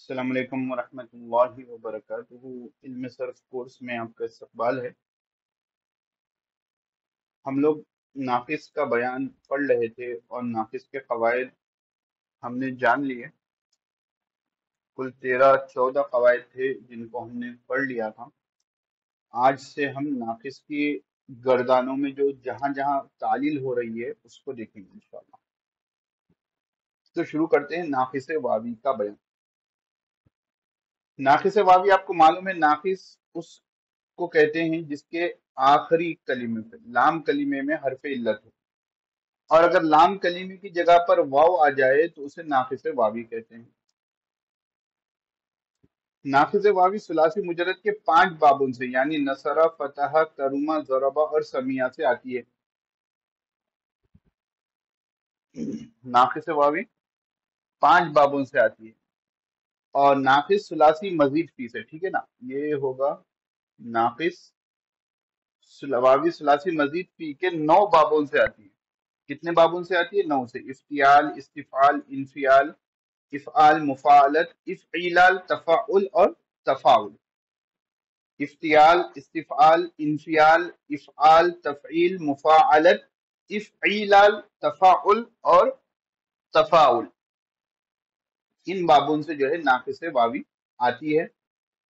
السلام علیکم ورحمۃ اللہ وبرکاتہ۔ علم صرف کورس میں آپ کا استقبال ہے۔ ہم لوگ ناقص کا بیان پڑھ رہے تھے اور ناقص کے قواعد ہم نے جان لیے۔ کل 13-14 قواعد تھے جن کو ہم نے پڑھ لیا تھا۔ آج سے ہم ناقص کی گردانوں میں جو جہاں جہاں تعلیل ہو رہی ہے اس کو دیکھیں گے انشاءاللہ۔ تو شروع کرتے ہیں ناقص واوی کا بیان۔ ناقص واوی آپ کو معلوم ہے، ناقص اس کو کہتے ہیں جس کے آخری کلمے پہ لام کلمے میں حرف علت ہو، اور اگر لام کلمے کی جگہ پر واو آ جائے تو اسے ناقص واوی کہتے ہیں۔ ناقص واوی ثلاثی مجرد کے 5 بابوں سے یعنی نصرہ، فتح، کرما، ضربہ اور سمیہ سے آتی ہے۔ ناقص واوی 5 بابوں سے آتی ہے، اور ناقص ثلاثی مزید فی سے، ٹھیک ہے نا، یہ ہوگا ناقص واوی ثلاثی مزید فی کے 9 بابوں سے آتی ہے۔ کتنے بابوں سے آتی ہے؟ 9 سے۔ افتعال، استفعال، انفعال، افعال، مفاعلت، افعیلال، تفاعل اور تفاعل۔ افتعال، استفعال، انفعال، افعال، تفعیل، مفاعلت، افعیلال، تفاعل اور تفاعل، ان بابوں سے جو ہے ناقص واوی آتی ہے۔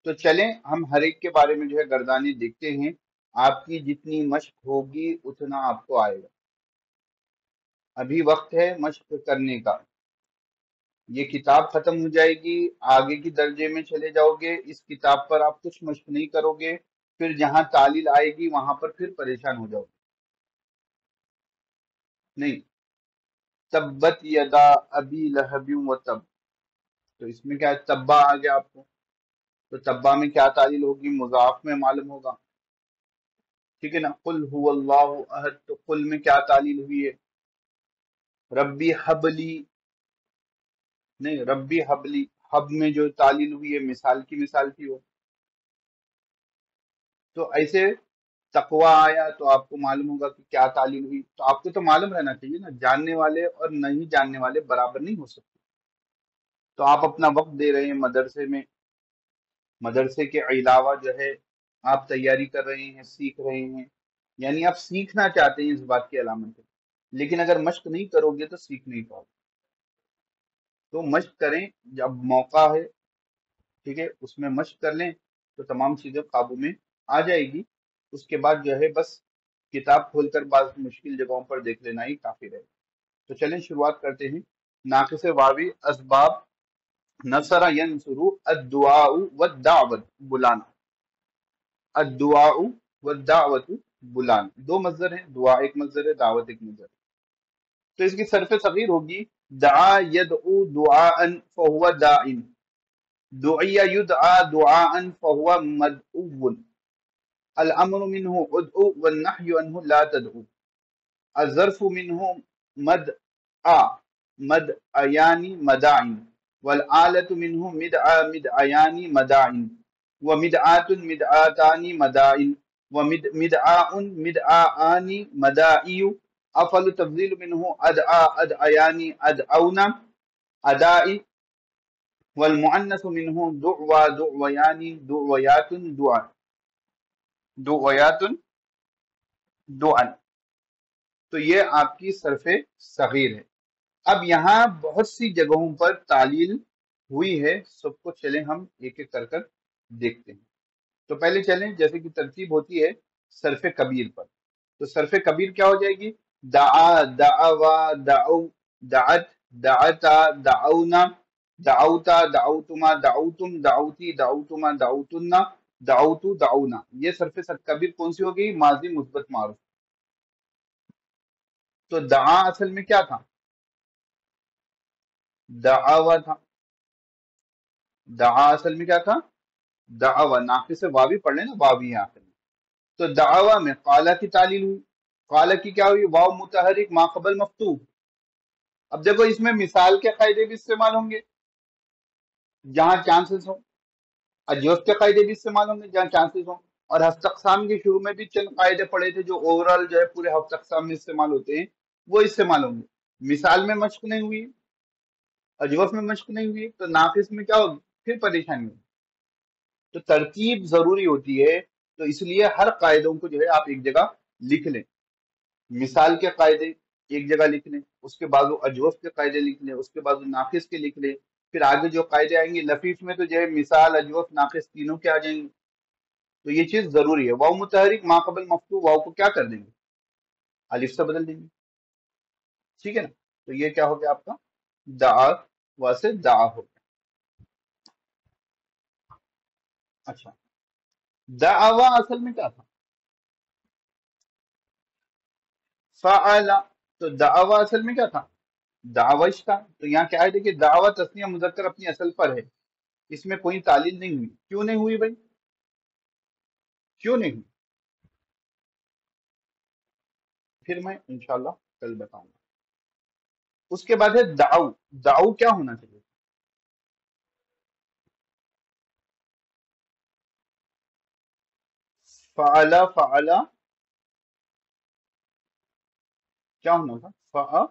تو چلیں ہم ہر ایک کے بارے میں جو ہے گردانی دیکھتے ہیں۔ آپ کی جتنی مشق ہوگی اتنا آپ کو آئے گا۔ ابھی وقت ہے مشق کرنے کا۔ یہ کتاب ختم ہو جائے گی، آگے کی درجے میں چلے جاؤ گے، اس کتاب پر آپ کچھ مشق نہیں کرو گے، پھر جہاں تعلیل آئے گی وہاں پر پھر پریشان ہو جاؤ گے۔ نہیں، تبت یدا ابی لہب و تب، تو اس میں کیا ہے؟ تبا آ گیا آپ کو، تو تبا میں کیا تعلیل ہوگی؟ مضاف میں معلوم ہوگا، ٹھیک ہے نا۔ قل هو اللہ احد، تو قل میں کیا تعلیل ہوئی ہے؟ ربی حبلی، نہیں، ربی حبلی، حب میں جو تعلیل ہوئی ہے مثال کی مثال تھی وہ۔ تو ایسے تقوی آیا تو آپ کو معلوم ہوگا کہ کیا تعلیم ہوئی، تو آپ کو تو معلوم رہنا چاہیے نا۔ جاننے والے اور نہیں جاننے والے برابر نہیں ہو سکتے۔ تو آپ اپنا وقت دے رہے ہیں مدرسے میں، مدرسے کے علاوہ جو ہے آپ تیاری کر رہے ہیں، سیکھ رہے ہیں، یعنی آپ سیکھنا چاہتے ہیں، اس بات کی علامت ہے۔ لیکن اگر مشق نہیں کرو گے تو سیکھ نہیں پاؤ گے۔ تو مشق کریں جب موقع ہے، ٹھیک ہے، اس میں مشق کر لیں تو تمام چیزیں قابو میں آ جائے گی۔ اس کے بعد جو ہے بس کتاب کھول کر بعض مشکل جگہوں پر دیکھ لینا ہی کافی رہے۔ تو چلیں شروعات کرتے ہیں۔ ناقص واوی اسباب: نصر ینصر، الدعاء والدعوت، بلانا، الدعاء والدعوت، بلانا، دو مصدر ہیں، دعا ایک مصدر ہے، دعوت ایک مصدر ہے۔ تو اس کی صرف صغیر ہوگی دعا یدعو دعاء فہو داع، دعی یدعا دعاء فہو مدعو، الامر منه ادعو والنحی عنه لا تدعو، الظرف منه مدعا مدعیان مداعن، والآلة منه مدعا مدعیان مداعن، ومدعات مدعاتان مداعن، ومدعاء مدعاآن مداعی، افل تفضیل منه ادعا ادعیان ادعون ادائی، والمؤنث منه دعوى دعویان دعویات دعا دعویات دعن۔ تو یہ آپ کی صرف صغیر ہے۔ اب یہاں بہت سی جگہوں پر تعلیل ہوئی ہے، سب کو چلیں ہم ایک ایک کر کر دیکھتے ہیں۔ تو پہلے چلیں جیسے کہ ترتیب ہوتی ہے صرف کبیر پر۔ تو صرف کبیر کیا ہو جائے گی؟ دعا، دعوا، دعو، دعت، دعتا، دعونا، دعوتا، دعوتما، دعوتم، دعوتی، دعوتما، دعوتن، دعوتو، دعونا۔ یہ صرف کبیر کون سی ہوگی؟ ماضی مثبت معروف۔ تو دعا اصل میں کیا تھا؟ دعوا تھا۔ دعا اصل میں کیا تھا؟ دعوا، ناقص واوی پڑھ لیں نا، واوی ہے آخر میں۔ تو دعوا میں قالا کی تعلیل ہوئی۔ قالا کی کیا ہوئی؟ واو متحرک ما قبل مفتوح۔ اب دیکھو اس میں مثال کے قاعدے بھی استعمال ہوں گے جہاں چانسز ہوں، اجوف کے قاعدے بھی استعمال ہوں گے جہاں چانسز ہوں، اور ہفت اقسام کے شروع میں بھی چند قاعدے پڑے تھے جو اوورال جو ہے پورے ہفت اقسام میں استعمال ہوتے ہیں، وہ استعمال ہوں گے۔ مثال میں مشق نہیں ہوئی، اجوف میں مشق نہیں ہوئی، تو ناقص میں کیا ہوگی؟ پھر پریشانی ہوگی. تو ترتیب ضروری ہوتی ہے. تو اس لیے ہر قاعدوں کو جو ہے آپ ایک جگہ لکھ لیں. مثال کے قاعدے ایک جگہ لکھ لیں، اس کے بعد وہ اجوف کے قاعدے لکھ لیں، اس کے بعد وہ ناقص کے لکھ لیں. پھر آگے جو قاعدے آئیں گے لفیف میں تو جو ہے مثال اجوف ناقص تینوں کے آ جائیں گے. تو یہ چیز ضروری ہے. واو متحرک ما قبل مفتوح، واو کو کیا کر دیں گے؟ الف سے بدل دیں گے. ٹھیک ہے نا. تو یہ کیا ہو گیا آپ کا دعا، وا سے دعا ہو گیا. اچھا، دعوا اصل میں کیا تھا؟ فعلا. تو دعوا اصل میں کیا تھا؟ دعوش تھا. تو یہاں کیا ہے دیکھیے، دعوت تسنیہ مذکر اپنی اصل پر ہے، اس میں کوئی تعلیل نہیں ہوئی. کیوں نہیں ہوئی بھائی؟ کیوں نہیں ہوئی؟ پھر میں انشاءاللہ کل بتاؤں گا. اس کے بعد ہے دعو. دعو کیا ہونا چاہیے؟ فعلا. فعلا کیا ہونا تھا؟ فعلو.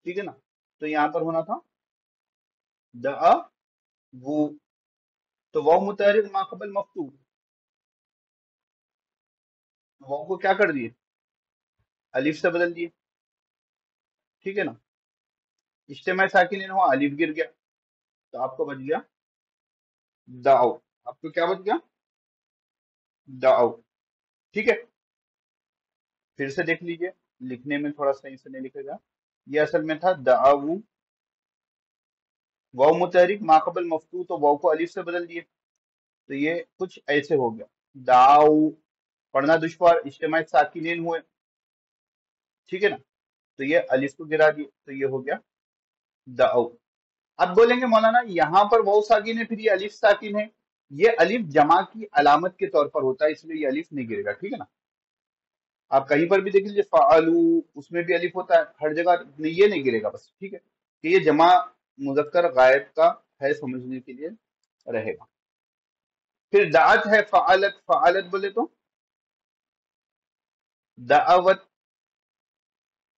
ٹھیک ہے نا. تو یہاں پر ہونا تھا دعا وہ. تو واو متحرک ما قبل مفتوح، واو کو کیا کر دیے؟ الف سے بدل دیے. ٹھیک ہے نا. اجتماع ساکنین ہوا، الف گر گیا، تو آپ کو بچ گیا دعو. آپ کو کیا بچ گیا؟ دعو. ٹھیک ہے. پھر سے دیکھ لیجئے، لکھنے میں تھوڑا صحیح سے نہیں لکھے گا. یہ اصل میں تھا دعو. واو متحرک ما قبل مفتوح، تو واو کو الف سے بدل دیے. تو یہ کچھ ایسے ہو گیا دعو. پڑھنا دشوار، اجتماع ساکنین ہوئے. ٹھیک ہے نا. تو یہ الف کو گرا دیے، تو یہ ہو گیا دعو. اب بولیں گے مولانا یہاں پر واو ساکن ہے، پھر یہ الف ساکن ہے. یہ الف جمع کی علامت کے طور پر ہوتا ہے، اس لیے یہ الف نہیں گرے گا. ٹھیک ہے نا. آپ کہیں پر بھی دیکھ لیجیے فعلو، اس میں بھی الف ہوتا ہے ہر جگہ. یہ نہیں گرے گا بس. ٹھیک ہے. کہ یہ جمع مذکر غائب کا ہے، سمجھنے کے لیے رہے گا. پھر دعت ہے فعلت. فعلت بولے تو دعوت.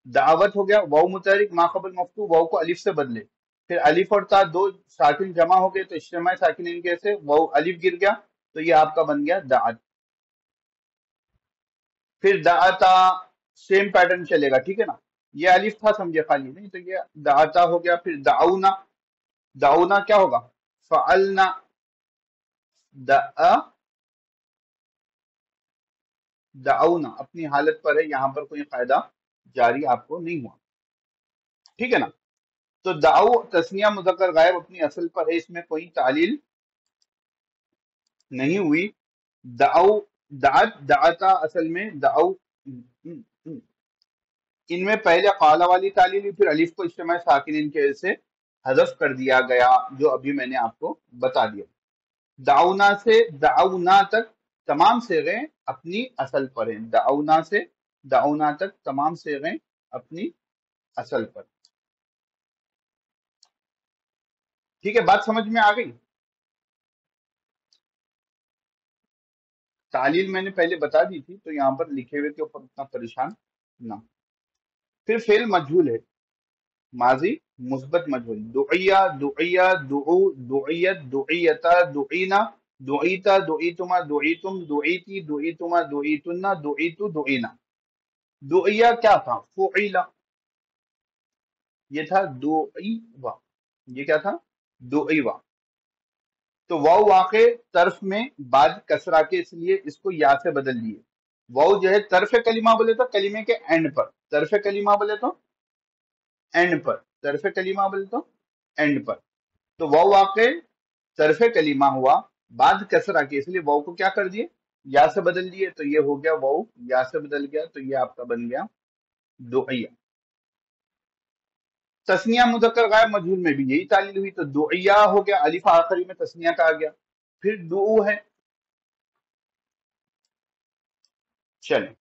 دعوت ہو گیا واو متحرک ما قبل مفتوح، واو کو الف سے بدلے. پھر الف اور تا دو ساکن جمع ہو گئے، تو اجتماع ساکنین کیسے؟ واو الف گر گیا، تو یہ آپ کا بن گیا دعت. پھر دعتا سیم پیٹرن چلے گا. ٹھیک ہے نا. یہ الف تھا سمجھے خالی، نہیں تو یہ دعتا ہو گیا. پھر دعونا. دعونا کیا ہوگا؟ فعلنا. دعا. دعونا اپنی حالت پر ہے، یہاں پر کوئی قاعدہ جاری آپ کو نہیں ہوا. ٹھیک ہے نا. تو دعو تسنیہ مذکر غائب اپنی اصل پر ہے، اس میں کوئی تعلیل نہیں ہوئی. دعو. دعت دعتا اصل میں دعو. ان میں پہلے قالا والی تعلیل ہوئی، پھر الف کو اجتماع ساکنین کے سے حذف کر دیا گیا، جو ابھی میں نے آپ کو بتا دیا. دعونا سے دعونا تک تمام صیغیں اپنی اصل پر ہیں. دعونا سے دعونا تک تمام صیغیں اپنی اصل پر. ٹھیک ہے. بات سمجھ میں آ گئی؟ تعلیل میں نے پہلے بتا دی تھی، تو یہاں پر لکھے ہوئے کے اوپر اتنا پریشان نہ. پھر فعل مجہول ہے، ماضی مثبت مجہول. دعیا. دعیا. دعو. دعیت. دعیتا. دعینا. دعیتا. دعیتما. دعیتم. دعیتی. دعیتما. دعیتنا. دعیتو. دعینا. دعیا کیا تھا؟ فعیلا. یہ تھا دعیوا. یہ کیا تھا؟ دعیوا. تو واو واقع طرف میں بعد کسرا کے، اس لیے اس کو یا سے بدل دیے. واو جو ہے طرف کلمہ بولے تو کلمے کے اینڈ پر. طرف کلمہ بولے تو اینڈ پر. طرف کلمہ بولے تو اینڈ پر. تو واو واقع طرف کلمہ ہوا بعد کسرا کے، اس لیے واو کو کیا کر دیے؟ یا سے بدل دیے. تو یہ ہو گیا واو یا سے بدل گیا، تو یہ آپ کا بن گیا دعیہ. تسنیہ مذکر غائب مجہول میں بھی یہی تعلیل ہوئی. تو دعیہ ہو گیا، الف آخری میں تسنیہ کا آ گیا. پھر دعو ہے. چلیں.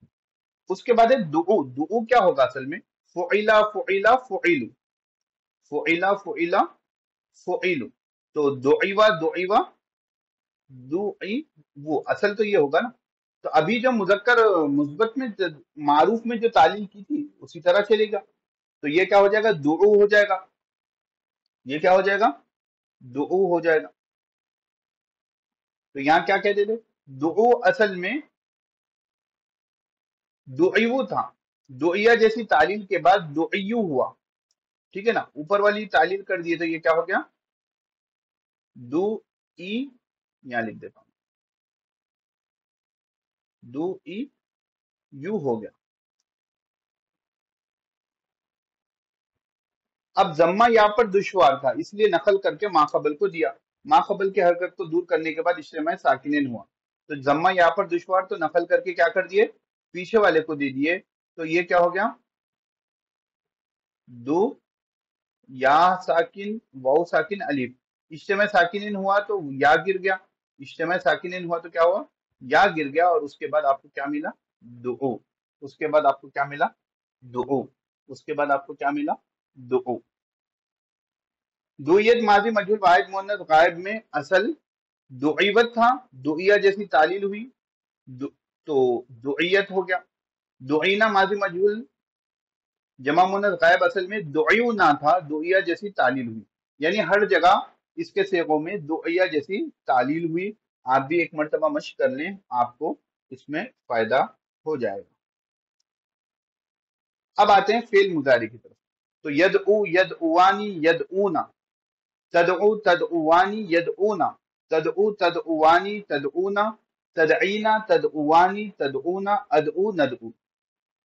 اس کے بعد ہے دعو. دعو کیا ہوگا اصل میں؟ فعیلا. فعیلا. فعیلو. فعیلا. فعیلا. فعیلو. تو دعیوا. دعیوا. دعی وہ اصل تو یہ ہوگا نا. تو ابھی جو مذکر مثبت میں معروف میں جو تعلیل کی تھی اسی طرح چلے گا. تو یہ کیا ہو جائے گا؟ دعو ہو جائے گا. ये क्या हो जाएगा, दुऊ हो जाएगा। तो यहाँ क्या कहते थे, दुऊ असल में दुईयु था, दुइया जैसी तालील के बाद दुईयु हुआ, ठीक है ना, ऊपर वाली तालील कर दिए तो ये क्या हो गया, दु ई, यहाँ लिख देता हूँ, दु ई यू हो गया। अब जम्मा यहाँ पर दुश्वार था इसलिए नकल करके माकबल को दिया, माकबल की हरकत को दूर करने के बाद इज्तिमा साकिनीन हुआ। तो जम्मा यहाँ पर दुश्वार तो नकल करके क्या कर दिए, पीछे वाले को दे दिए। तो ये क्या हो गया, दो या साकिन वाउ साकिन अलिफ, इज्तिमा साकिनीन हुआ तो या गिर गया, इज्तिमा साकिनीन हुआ तो क्या हुआ, या गिर गया, और उसके बाद आपको क्या मिला, दुऊ। उसके बाद आपको क्या मिला, दुऊ। उसके बाद आपको क्या मिला, दुऊ। दुइयत माजी मजहूल वाहिद मुअन्नस गायब में असल दुईवत था, दुइया जैसी तालील हुई, दु, तो दुइयत हो गया। दुईना माजी मजहूल जमा मुअन्नस गायब असल में दुइयु ना था, दुइया जैसी तालील हुई। यानी हर जगह इसके सेगों में दुइया जैसी तालील हुई। आप भी एक मर्तबा मश्क कर लें, आपको इसमें फायदा हो जाएगा। अब आते हैं फेल मुजारी की तरफ। तो यदउ यदउवानी यदऊना, तदउ तदउवानी यदऊना, तदउ तदउवानी तदऊना, तदईना तदउवानी तदऊना, अदउ नदउ।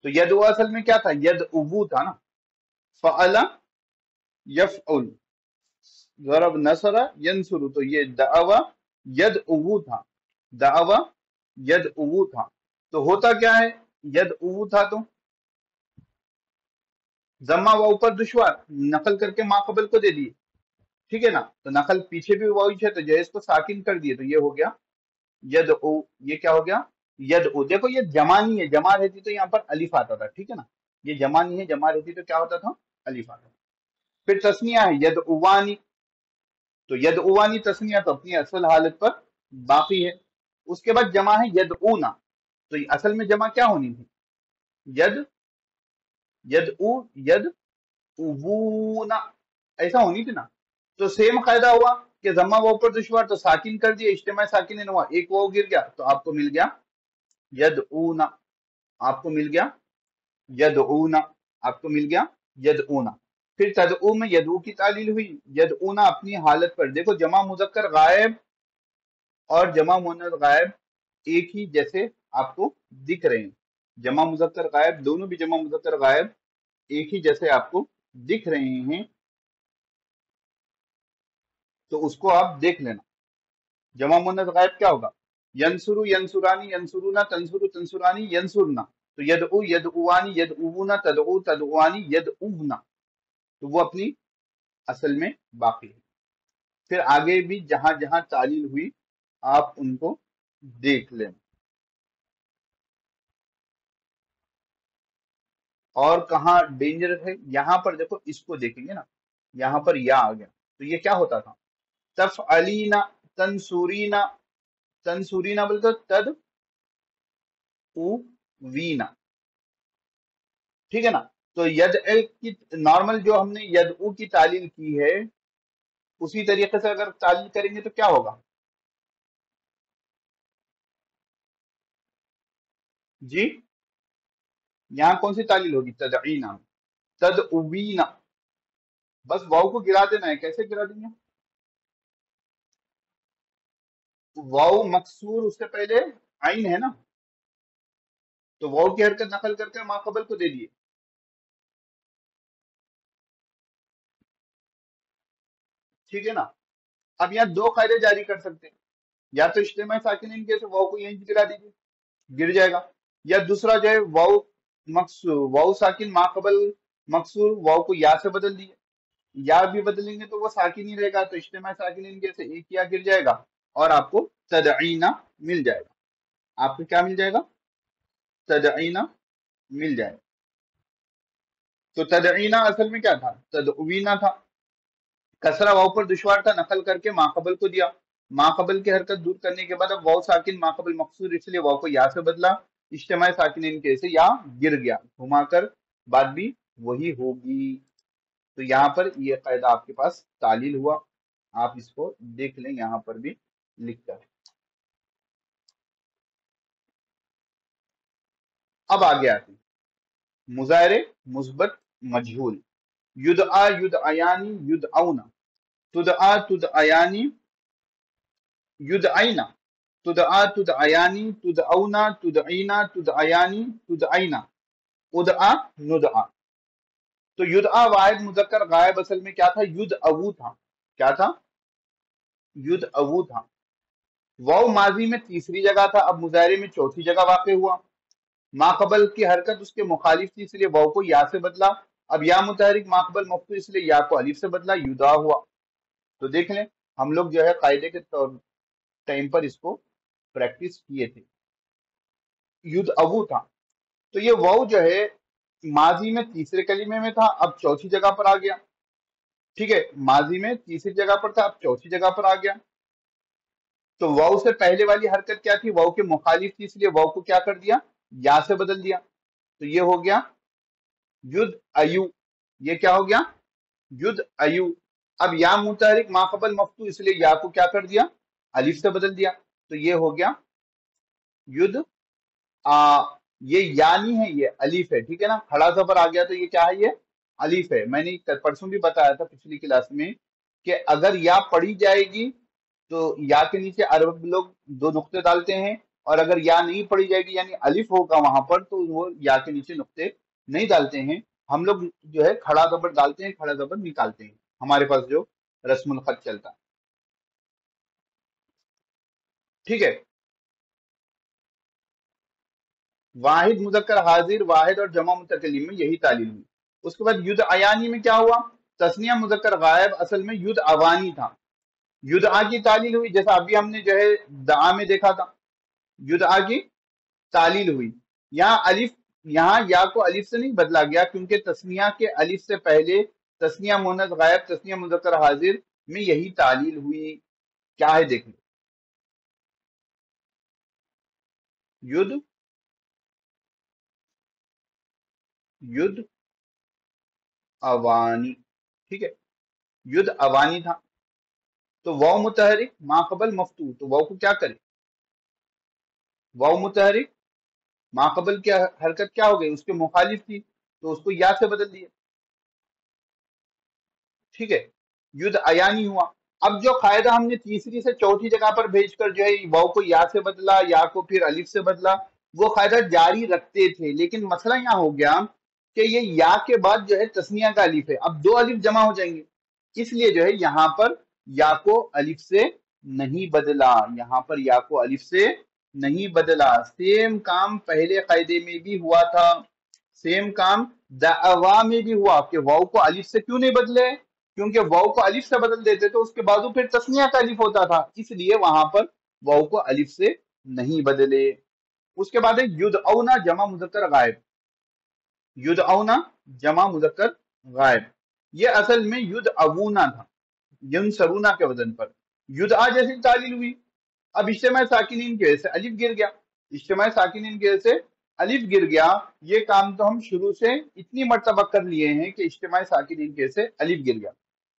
तो यदउ असल में क्या था, यदउबू था ना, फअला यफउल, ज़रब नसरा यंसुरु, तो ये दअवा यदउबू था, दअवा यदउबू था। तो होता क्या है, यदउबू था तो जम्मा वाव पर दुश्वार, नकल करके माकबल को दे दिए, ठीक है ना। तो नकल पीछे भी वाव है तो जैस को साकिन कर दिए, तो ये हो गया यद ओ। ये क्या हो गया, यद ओ। देखो ये जमा नहीं है, जमा रहती तो यहाँ पर अलिफ आता था, ठीक है ना। ये जमा नहीं है, जमा रहती तो क्या होता था, अलिफ आता था। फिर तस्निया है यद उवानी, तो यद उवानी तस्निया तो अपनी असल हालत पर बाकी है। उसके बाद जमा है यद ऊना, तो ये असल में जमा क्या होनी थी, यद यद उ यद उबूना, ऐसा होनी थी ना। तो सेम कायदा हुआ कि जम्मा वाव पर दुश्वार तो साकिन कर दिया, इज्तिमा साकिन हुआ, एक वाव गिर गया तो आपको मिल गया यदऊना, आपको मिल गया यदऊना, आपको मिल गया यदऊना। फिर तदऊ में यदऊ की तालील हुई, यदऊना अपनी हालत पर। देखो जमा मुजक्कर गायब और जमा मुन्नस गायब एक ही जैसे आपको दिख रहे हैं, जमा मुजक्कर गायब, दोनों भी जमा मुजक्कर गायब एक ही जैसे आपको दिख रहे हैं, तो उसको आप देख लेना। जमा मुन्नस गायब क्या होगा, यंसुरु यंसुरानी यंसुरुना, तंसुरु तंसुरानी यंसुरना। तो यदउ यदउवानी यदउबुना, तदउ तदउवानी यदउबना, तो वो अपनी असल में बाकी है। फिर आगे भी जहां जहां तालील हुई आप उनको देख लें। और कहाँ डेंजर है, यहाँ पर देखो, इसको देखेंगे ना, यहाँ पर या आ गया तो ये क्या होता था, तफ अलीना तंसुरीना, तंसुरीना बोलते तद उ वीना, ठीक है ना। तो यद ए की नॉर्मल जो हमने यद उ की तालील की है, उसी तरीके से अगर तालील करेंगे तो क्या होगा जी, यहाँ कौन सी तालील होगी, तदईना, तद उवीना। बस वाव को गिरा देना है, कैसे गिरा देंगे, वाव मकसूर उससे पहले आइन है ना, तो वाव की हरकत नकल करके माकबल को दे दिए, ठीक है ना। अब यहाँ दो कायदे जारी कर सकते हैं, या तो इज्तिमा साकिन के वाव को यहीं गिरा दीजिए, गिर जाएगा, या दूसरा जो है वाव मकसूर, वाव साकिन माकबल मकसूर, वाव को या से बदल दिए, या भी बदलेंगे तो वो साकिन ही रहेगा, तो इज्तिमा साकिन के से एक या गिर जाएगा और आपको तदईना मिल जाएगा, आपको क्या मिल जाएगा, तदईना मिल जाएगा। तो तदईना असल में क्या था, तदवीना था, कसरा वाव पर दुश्वार था, नकल करके माकबल को दिया, माकबल की हरकत दूर करने के बाद अब वाव साकिन माकबल मकसूर, इसलिए वाव को या से बदला, इज्तिमा साकिन के से या गिर गया, घुमाकर बात भी वही होगी। तो यहाँ पर ये कायदा आपके पास तालील हुआ, आप इसको देख लें यहाँ पर भी लिख कर। अब आगे आते हैं, मुजाहरे मुस्बत मजहूल, युदआ युदअयानी युदअउना, तुदआ तुदअयानी युदअइना, तुदआ तुदअयानी तुदअउना तुदअइना तुदअयानी तुदअइना, उदआ नुदआ। तो युदआ वाहिद मुजक्कर गायब असल में क्या था, युद अवू था। क्या था, युद अवू था। वाव माजी में तीसरी जगह था, अब मुजाहरे में चौथी जगह वाक़ हुआ। माकबल की हरकत उसके मुखालिफ थी, इसलिए वाव को या से बदला। अब या मुतहरिक माकबल मफ्तू, इसलिए या को अलिफ से बदला, युदा हुआ। तो देख लें, हम लोग जो है कायदे के टाइम पर इसको प्रैक्टिस किए थे। युद अबू था, तो ये वाव जो है माजी में तीसरे कलीमे में था, अब चौथी जगह पर आ गया। ठीक है, माजी में तीसरी जगह पर था, अब चौथी जगह पर आ गया। तो वाव से पहले वाली हरकत क्या थी, वाव के मुखालिफ थी, इसलिए वाव को क्या कर दिया, या से बदल दिया। तो ये हो गया युद अयु। ये क्या हो गया, युद अयु। अब या मुतहरिक माकबल मफ्तू, इसलिए या को क्या कर दिया, अलिफ से बदल दिया। तो ये हो गया युद आ। ये या नहीं है, ये अलिफ है। ठीक है ना, खड़ा जबर आ गया तो ये क्या है, ये अलिफ है। मैंने परसों भी बताया था पिछली क्लास में कि अगर या पढ़ी जाएगी तो या के नीचे अरब लोग दो नुक्ते डालते हैं, और अगर या नहीं पढ़ी जाएगी यानी अलिफ होगा वहां पर, तो वो या के नीचे नुक्ते नहीं डालते हैं। हम लोग जो है खड़ा जबर डालते हैं, खड़ा जबर निकालते हैं, हमारे पास जो रस्मुल खत चलता है। ठीक है, वाहिद मुजक्कर हाजिर, वाहिद और जमा मुतकल्लिम में यही तालील हुई। उसके बाद युद अयानी में क्या हुआ, तस्निया मुजक्कर गायब असल में युद अवानी था। युद आ की तालील हुई, जैसा अभी हमने जो है दआ में देखा था, युद आ की तालील हुई। यहाँ अलिफ, यहाँ या को अलिफ से नहीं बदला गया, क्योंकि तस्निया के अलिफ से पहले तस्निया मुन्नस गायब, तस्निया मुजक्कर हाजिर में यही तालील हुई। क्या है देख लो, युद युद अवानी। ठीक है, युद अवानी था। तो वाव मुतहरिक माकबल मफ्तू, तो वाव को क्या करे, वाव मुतहरिक माकबल की हरकत क्या हो गई, उसके मुखालिफ थी, तो उसको या से बदल दिया। ठीक है, युद्ध अयानी हुआ। अब जो कायदा हमने तीसरी से चौथी जगह पर भेजकर जो है वाव को या से बदला, या को फिर अलिफ से बदला, वो कायदा जारी रखते थे। लेकिन मसला यहाँ हो गया कि ये या के बाद जो है तस्निया का अलिफ है, अब दो अलिफ जमा हो जाएंगे, इसलिए जो है यहाँ पर या को अलिफ से नहीं बदला, यहाँ पर या को अलिफ से नहीं बदला। सेम काम पहले कायदे में भी हुआ था, सेम काम दअवा में भी हुआ कि वाव को अलिफ से क्यों नहीं बदले, क्योंकि वाव को अलिफ से बदल देते तो उसके बाजू फिर तस्निया का अलिफ होता था, इसलिए वहां पर वाव को अलिफ से नहीं बदले। उसके बाद है युदऔना जमा मुजक्कर गायब, युदऔना जमा मुजक्कर गायब, ये असल में युद अबूना था, युनसरूना के वजन पर। युदआ जैसी तालील हुई, अब इज्तिमा साकिनीन की वजह से अलिफ गिर गया, इज्तिमा साकिनीन की वजह से अलिफ गिर गया। ये काम तो हम शुरू से इतनी मर्तबा कर लिए हैं कि इज्तिमा साकिनीन की वजह से अलिफ गिर गया।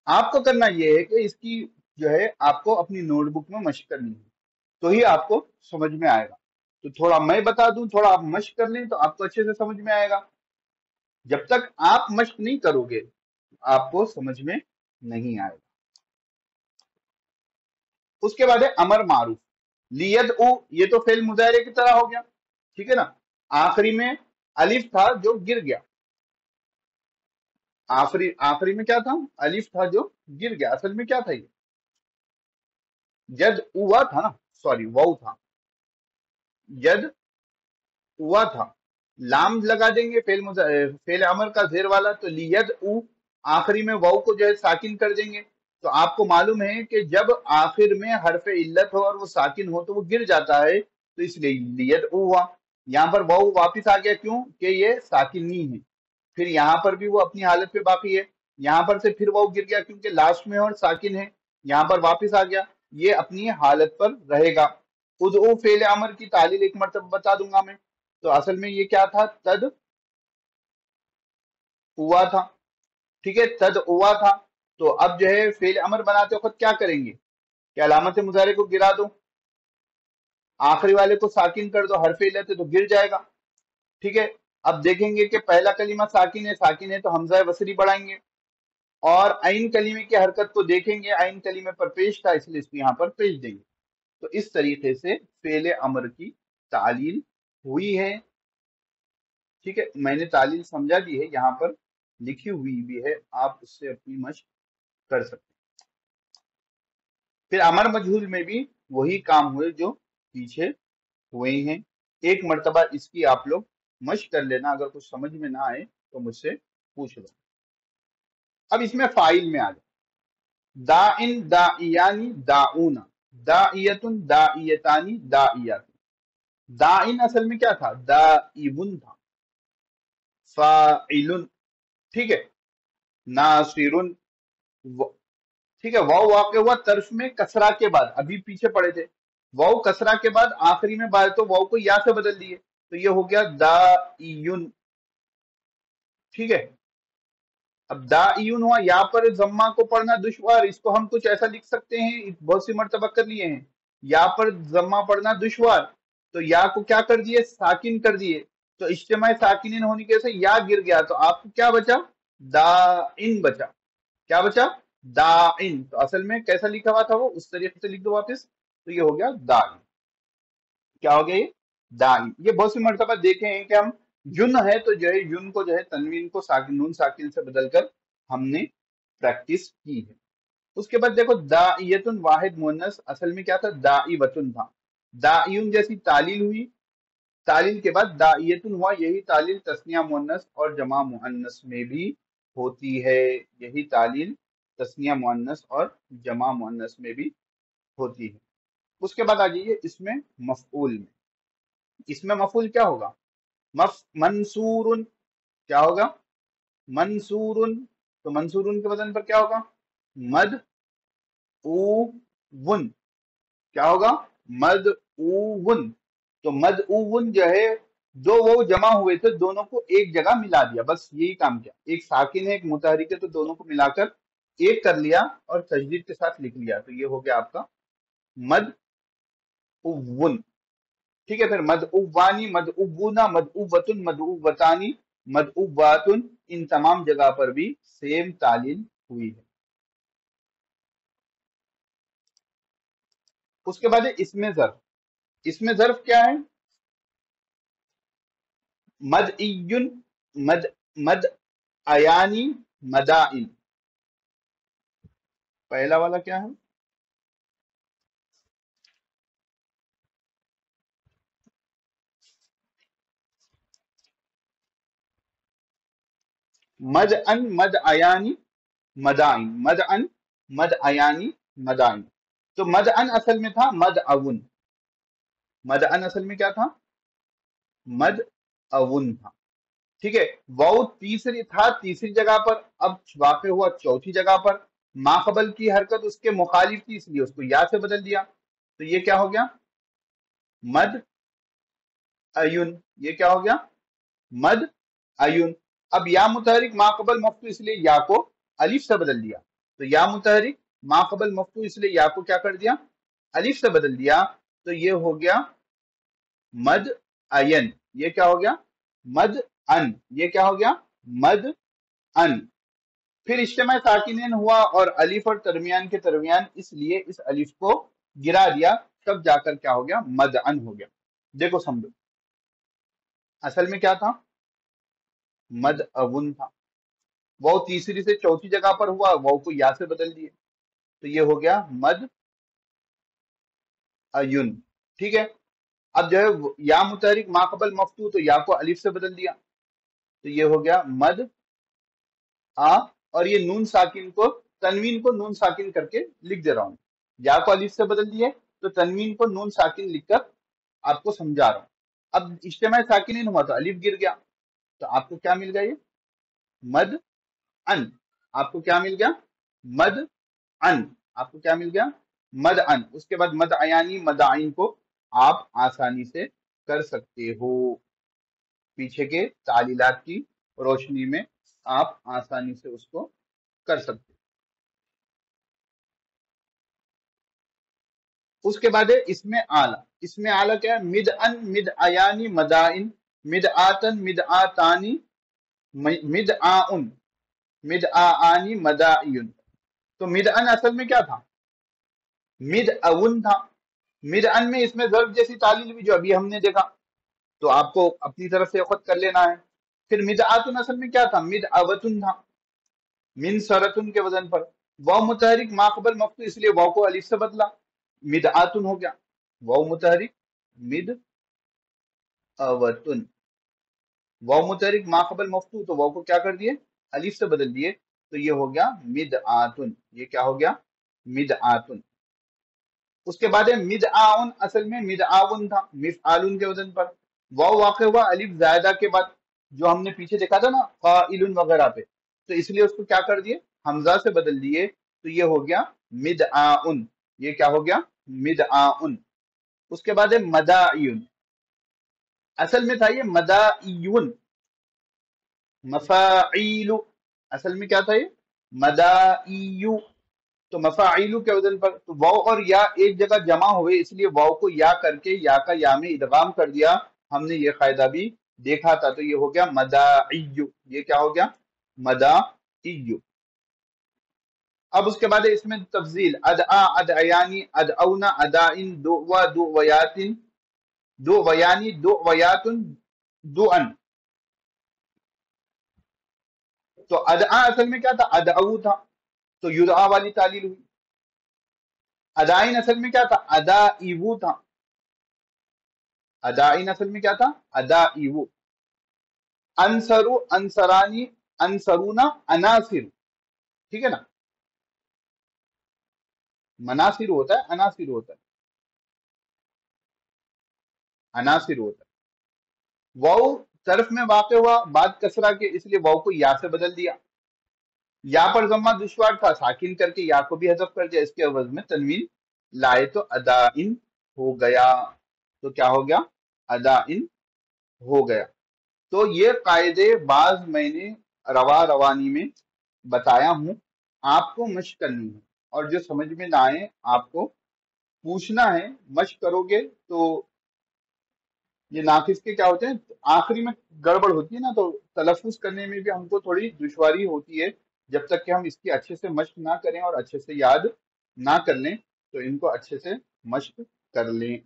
आपको करना यह है कि इसकी जो है आपको अपनी नोटबुक में मशक करनी है, तो ही आपको समझ में आएगा। तो थोड़ा मैं बता दूं, थोड़ा आप मशक कर लें तो आपको अच्छे से समझ में आएगा। जब तक आप मशक नहीं करोगे आपको समझ में नहीं आएगा। उसके बाद है अमर मारूफ, लियद उ, ये तो फेल मुजाहरे की तरह हो गया। ठीक है ना, आखिरी में अलिफ था जो गिर गया, आखिरी आखिरी में क्या था, अलिफ था जो गिर गया। असल में क्या था, ये जद उवा था ना, सॉरी वाउ था, जद उवा था। लाम लगा देंगे फेल अमर का जेर वाला, तो लियद उ, आखिरी में वाउ को जो है साकिन कर देंगे। तो आपको मालूम है कि जब आखिर में हरफ इल्लत हो और वो साकिन हो तो वो गिर जाता है, तो इसलिए लियद उ हुआ। यहाँ पर वाउ वापिस आ गया, क्यों कि ये साकिन नहीं है। फिर यहाँ पर भी वो अपनी हालत पे बाकी है, यहाँ पर से फिर वाउ गिर गया क्योंकि लास्ट में और साकिन है, यहाँ पर वापिस आ गया, ये अपनी हालत पर रहेगा। उदउ फेल अमर की तालील एक मरतबा बता दूंगा मैं। तो असल में ये क्या था, तद हुआ था, ठीक है, तद हुआ था। तो अब जो है फेल अमर बनाते वक्त क्या करेंगे कि अलामत मुजारे को गिरा दो, आखिरी वाले को साकिन कर दो, हर फेल है तो गिर जाएगा। ठीक है, अब देखेंगे कि पहला कलीमा साकिन है तो हमजा वसरी बढ़ाएंगे, और आइन कलीमे की हरकत को देखेंगे, आइन कलीमे पर पेश था इसलिए इसको यहाँ पर पेश देंगे। तो इस तरीके से फेल अमर की तालील हुई है। ठीक है, मैंने तालील समझा दी है, यहाँ पर लिखी हुई भी है, आप उससे अपनी मशक कर सकते हैं। फिर अमर मजहूल में भी वही काम हुए जो पीछे हुए हैं। एक मर्तबा इसकी आप लोग मशक कर लेना, अगर कुछ समझ में ना आए तो मुझसे पूछ लो। अब इसमें फाइल में आ जाए, दाइन दाइयानी दाऊना, दाइयतुन दाइयतानी दाइयातुन। दाइन असल में क्या था, दाइबुन था, फाइलुन, ठीक है, नासिरुन, ठीक है, वाव वाक़ हुआ तर्फ में कसरा के बाद, अभी पीछे पड़े थे, वाव कसरा के बाद आखिरी में बाय तो वाव को या से बदल दिए, तो ये हो गया दाइयुन। ठीक है, अब दाइयुन हुआ, यहाँ पर जम्मा को पढ़ना दुश्वार, इसको हम कुछ ऐसा लिख सकते हैं, बहुत सी मर्तबा कर लिए हैं, यहाँ पर जम्मा पढ़ना दुश्वार, तो या को क्या कर दिए, साकिन कर दिए, तो इज्तिमाई साकिन होने की वजह से या गिर गया, तो आपको क्या बचा, दाइन बचा। क्या बचा, दाइन। तो असल में कैसा लिखा हुआ था वो, उस तरीके से लिख दो वापस, तो ये हो गया दाइन। क्या हो गया ये, दाइन। ये बहुत सी मर्तबा देखे हैं कि हम युन है तो जो है युन को जो है तनवीन को साकिन, नून साकिन से बदलकर हमने प्रैक्टिस की है। उसके बाद देखो दाइयतुन वाहिद मुन्नस, असल में क्या था, दाइवतुन था। दाइयुन जैसी तालील हुई, तालील के बाद दाइयतुन हुआ, यही तालील तस्निया मुन्नस और जमा मुअन्नस में भी होती है, यही तालील तस्निया मुअन्नस और जमा मुअन्नस में भी होती है। उसके बाद आ जाइए इसमें मफऊल में, इसमें मफऊल क्या होगा, मंसूरुन, क्या होगा, मंसूरुन, तो मंसूरुन के वजन पर क्या होगा, मद ऊवुन, क्या होगा, मद ऊवुन। तो मद ऊवुन जो है, दो वो जमा हुए थे, दोनों को एक जगह मिला दिया, बस यही काम किया, एक साकिन है एक मुतहरिक है, तो दोनों को मिलाकर एक कर लिया और तजदीद के साथ लिख लिया, तो ये हो गया आपका मद उव्वुन। ठीक है, फिर मद उव्वानी, मद उव्वुना, मद उव्वतुन, मद उव्वतानी, मद उव्वातुन, इन तमाम जगह पर भी सेम तालील हुई है। उसके बाद है इसमें ज़र्फ, इसमें ज़र्फ क्या है, मद इयुन, मद, मद अयानी, मदाइन। पहला वाला क्या है, मद अन, मद अयानी, मदाइन, मद अन, मद अयानी, मदाइन। तो मद अन असल में था मद अवुन, मद अन असल में क्या था, मद अवुन था। ठीक है, वाउ तीसरी था तीसरी जगह पर, अब वाक़ हुआ चौथी जगह पर, माकबल की हरकत उसके मुखालिफ थी इसलिए उसको या से बदल दिया, तो ये क्या हो गया, मद अयुन। ये क्या हो गया, मद अयुन। अब या मुतहरिक माकबल मफ्तू इसलिए या को अलिफ से बदल दिया, तो या मुतहरिक माकबल मफ्तू इसलिए या को क्या कर दिया, अलिफ से बदल दिया, तो ये हो गया मद अयन। ये क्या हो गया, मद अन। ये क्या हो गया, मद अन। फिर इज्तिमा साकिनीन हुआ और अलिफ और तरमियान के तरमियान, इसलिए इस अलिफ को गिरा दिया, तब जाकर क्या हो गया, मद अन हो गया। देखो समझो, असल में क्या था, मद अवुन था, वो तीसरी से चौथी जगह पर हुआ, वो को या से बदल दिए, तो ये हो गया मद अयुन। ठीक है, अब जो है या मुतहरिक माकबल मफ्तू, तो या को अलिफ से बदल दिया, तो ये हो गया मद आ, और ये नून साकिन को, तनवीन को नून साकिन करके लिख दे रहा हूं, या को अलिफ से बदल दिए तो तनवीन को नून साकिन लिखकर आपको समझा रहा हूं। अब इज्तिमा साकिन हुआ तो अलिफ गिर गया, तो आपको क्या मिल गया, ये मद अन। आपको क्या मिल गया, मद अन। आपको क्या मिल गया, मद अन। उसके बाद मद अयानी, मद आइन को आप आसानी से कर सकते हो, पीछे के तालीलात की रोशनी में आप आसानी से उसको कर सकते हैं। उसके बाद है इसमें आला क्या है? मिद अन, मिद आयानी, मदाइन, मिद आतन, मिद आतानी, मिद आउन, मिद आनी, मदायुन। तो मिद अन असल में क्या था? मिद अउन था। मिद अन में इसमें ज़र्फ जैसी तालील भी जो अभी हमने देखा, तो आपको अपनी तरफ से खुद कर लेना है। फिर मिद आतुन असल में क्या था? मिद अवतुन था, मिन सरतुन के वजन पर। वाव मुतहरिक माकबल मफ्तू, इसलिए वाव को अलिफ से बदला, मिद आतुन हो गया। वाव मुतहरिक मिद अवतुन, वाव मुतहरिक माकबल मफ्तू, तो वाव को क्या कर दिए? अलिफ से बदल दिए, तो ये हो गया मिद आतुन। ये क्या हो गया? मिद आतुन। उसके बाद है मिद आउन, असल में मिद आउन था, मिफआलुन के वजन पर। वाव वाक़ हुआ अलिफ जायदा के बाद, जो हमने पीछे देखा था ना क़ाइलुन वगैरह पे, तो इसलिए उसको क्या कर दिए? हमजा से बदल दिए, तो ये हो गया मिद आउन। ये क्या हो गया? मिद आउन। उसके बाद है मदायुन, असल में था ये मदायुन, मफाइलु, असल में क्या था ये? मदाइयु। तो मफाइलु के वजन पर, तो वाव और या एक जगह जमा हुए, इसलिए वाव को या करके या का या में इदगाम कर दिया। हमने ये कायदा भी देखा था, तो ये हो गया मदाइयु। ये क्या हो गया? मदाइयु। अब उसके बाद है इसमें तफजील, अदआ, अदयानी, अदऔना, अदाइन, दुआ, दुवयातिन, दुवयानी, दुवयातुन, दुअन। तो अदआ असल में क्या था? अदऊ था, तो युदआ वाली तालील हुई। अदाइन असल में क्या था? अदाइवु था। अदाइन असल में क्या था? अदाइवु। अनसरु, अनसरानी, अनसरुना, अनासिर। ठीक है ना? मनासिर होता है, अनासिर होता है, अनासिर होता है। वाव तरफ में वाक़ हुआ बाद कसरा के, इसलिए वाव को या से बदल दिया। या पर जम्मा दुश्वार था, साकिन करके या को भी हज़फ कर दिया, इसके अवज में तनवीन लाए, तो अदाइन हो गया। तो क्या हो गया? अदाइन हो गया। तो ये कायदे बाज मैंने रवा रवानी में बताया हूं, आपको मशक करनी है, और जो समझ में ना आए आपको पूछना है। मशक करोगे तो ये नाकिस के क्या होते हैं, आखिरी में गड़बड़ होती है ना, तो तलफ़ुज़ करने में भी हमको थोड़ी दुश्वारी होती है। जब तक कि हम इसकी अच्छे से मशक ना करें और अच्छे से याद ना कर लें, तो इनको अच्छे से मशक कर लें।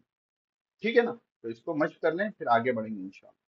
ठीक है ना? तो इसको मशक कर लें, फिर आगे बढ़ेंगे इंशाअल्लाह।